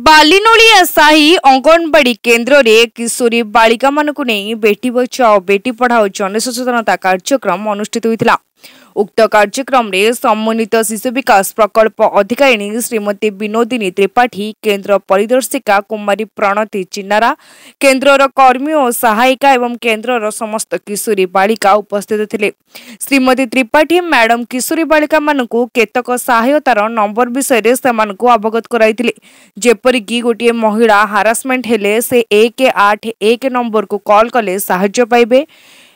बालीनोलिया साही अंगनवाड़ी केन्द्र रे किशोरी बालिका मानकु नहीं बेटी बचाओ बेटी पढ़ाओ जनसचेतनता कार्यक्रम अनुष्ठित होता। उक्त कार्यक्रम रे सम्मानित शिशु विकास प्रकल्प अधिकारी श्रीमती विनोदिनी त्रिपाठी, केन्द्र परिदर्शिका कुमारी प्रणति चिन्नारा, केन्द्र कर्मी और सहायिका एवं केन्द्र समस्त किशोरी बालिका उपस्थित थिले। श्रीमती त्रिपाठी मैडम किशोरी बालिका मानकु केतक सहायतार नंबर विषय से अवगत कराइथिले। जेपरिक गोटे महिला हारासमेंट हेले से 181 नंबर को कॉल कले साहाय्य पाइबे,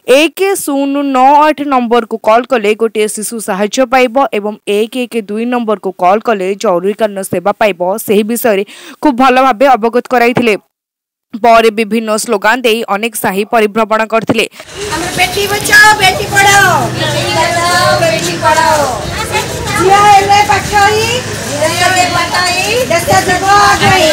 1098 नंबर को कॉल कले गोटे शिशु साहाय्य पाइब एवं 112 नंबर को कॉल कले जरूरीकालीन सेवा पाइब से विषय खूब भल भाव अवगत कराइथिले। पर विभिन्न स्लोगान दे अनेक साही परिभ्रमण करथिले। बेटी बचाओ बेटी पढ़ाओ, बेटी बचाओ बेटी पढ़ाओ, जिया एले पठाई एले पठाई देश जगो आगई,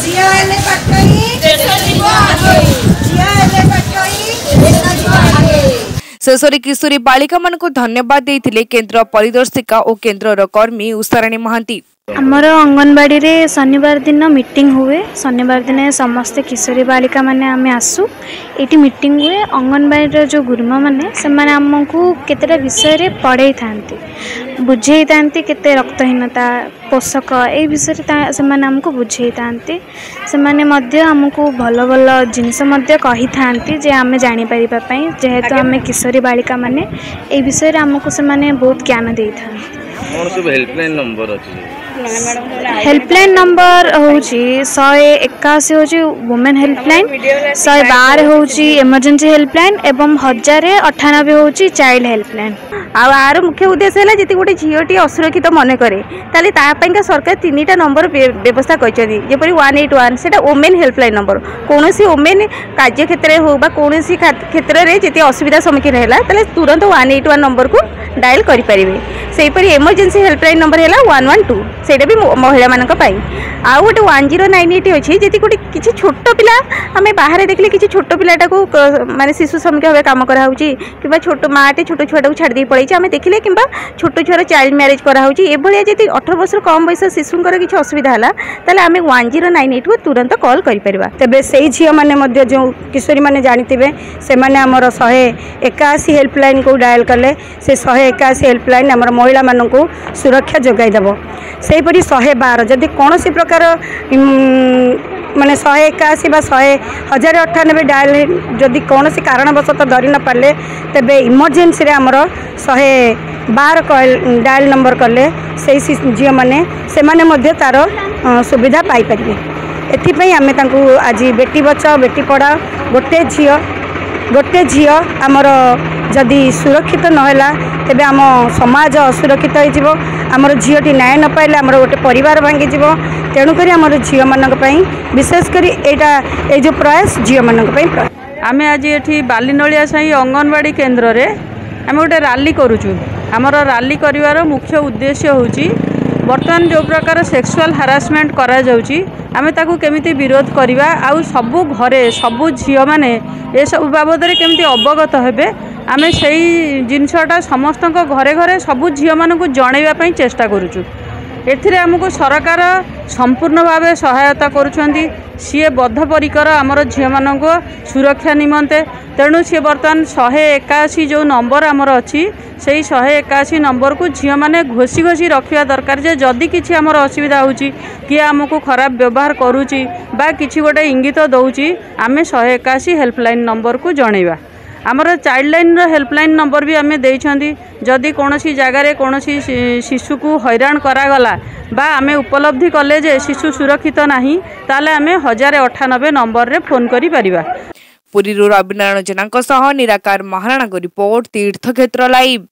जिया एले पठाई देश जगो आगई, जिया एले पठाई देश जगो आगई। शेषरे किशोरी बालिका मान को धन्यवाद देथिले केन्द्र परिदर्शिका और केन्द्र कर्मी उषाराणी महांती। आमर अंगनवाड़ी रे शनिवार दिन मीटिंग हुए। शनिवार दिन समस्त किशोरी बालिका माने आमे आसू एटी मीटिंग हुए। अंगनवाड़ी जो गुरुमा माने से माने हमको केतेटा विषय रे पढ़ाई थांती, बुझेई थांती, केते रक्तहीनता पोषक ए विषय से माने हमको बुझेई थांती। से माने मध्य हमको भल भल जिनिस मध्य कहि थांती जे आमे जानि परिबा पई, जेहेतु आमे किशोरी बालिका माने ए विषय रे हमको से माने बहुत ज्ञान देई थांती। कौन सब हेल्पलाइन नंबर अछि? हेल्पलाइन नंबर होची 181 होची वुमेन हेल्पलाइन, 112 होची इमरजेंसी हेल्पलाइन एवं 1098 होची चाइल्ड हेल्पलाइन। आर मुख्य उद्देश्य है जी गोटे झीटी असुरक्षित मन करे ताले तापाई सरकार 3टा नंबर व्यवस्था करछथि। जेपरि 181 सेटा वुमेन हेल्पलाइन नंबर, कौन सी वुमेन कार्य क्षेत्र हो बा कौन सी क्षेत्र में जी असुविधा सम्मुखीन है ताले तुरंत 181 नंबर को डायल करि परिबे। सेहीपरि इमरजेंसी हेल्पलाइन नंबर है 112, सेटा भी महिला मानक पाई। आउ गोटे 1098 अच्छी जी गोटे किसी छोट पिला आम बाहर देखले किसी छोट पिलाटा को माने शिशु श्रमिक भाव काम कराऊँ कि छोट माटे छोट छुआटा को छाड़ी पड़े आम देखले कि छोट छुआर चाइल्ड मैरेज कराऊँगी। एभलिया जी 18 वर्ष कम बयस शिशुंर किसी असुविधा है ताले आम 1098 को तुरंत कॉल करें। तेबे से झील मैंने जो किशोरी मैंने जाथे से आमर 181 हेल्पलाइन को डायल कले से 181 हेल्पलाइन आमर महिला मानक सुरक्षा जोगाईदेव। से 112 जदि कौन सी प्रकार माने 181 बा 1098 डायल जदि कौन सी कारणवशत धरी न पारे तेबे इमरजेंसी रे आमर 112 डायल नंबर कले से झील मैंने से माने तार सुविधा पाई परिबे। एथिपई आमे तांकू आज बेटी बचाओ बेटी पढ़ाओ गोटे झील आमर जदि सुरक्षित नहला तेबे आम समाज असुरक्षित हो। आमर झीटी न्याय न पाइले आमर गोटे परिवार भांगी जीव। तेणुक आमर झील मानक पई विशेषकर ये जो प्रयास झील मानक पई आम आज ये बालीनोलिया साही अंगनवाड़ी केन्द्र रे आम गोटे रैली करूचु। आमर रैली करिवार मुख्य उद्देश्य होची बर्तमान जो प्रकार सेक्सुअल हारासमेंट करा जाउची आमे ताकू केमिति विरोध करिवा, आउ सबु घरे सबु झील माने ए सब बाबद रे केमिति अवगत हेबे आमे सेही जिनसटा समस्त घरे घरे सबु झील मानकू जणैवा पई चेष्टा करूचु। एथिरे हमको सरकार संपूर्ण भाव सहायता करुछंती। सी बद्धपरिकर आमर झील मानक सुरक्षा निमंते। तेणु सी बर्तमान 181 जो नंबर आमर अच्छी से 181 नंबर को झील मैंने घोषी घोषी रखा दरकार जे जदि किसी आमर असुविधा होची किए आमको खराब व्यवहार करुची बा किसी गोटे इंगित दौची आमे 181 हेल्पलाइन नंबर को जणैवा। आमर चाइल्ड लाइन हेल्पलाइन नंबर भी आमे देइछंती। जदि कौन सी जगार कौन सी शिशु को हैरान करागला बा आमे उपलब्धि कले जे शिशु सुरक्षित नहीं ताले आमे 1098 नंबर रे फोन करि परिबा। पुरी रविनारायण जेना निराकार महाराणा को रिपोर्ट तीर्थक्षेत्र लाइव।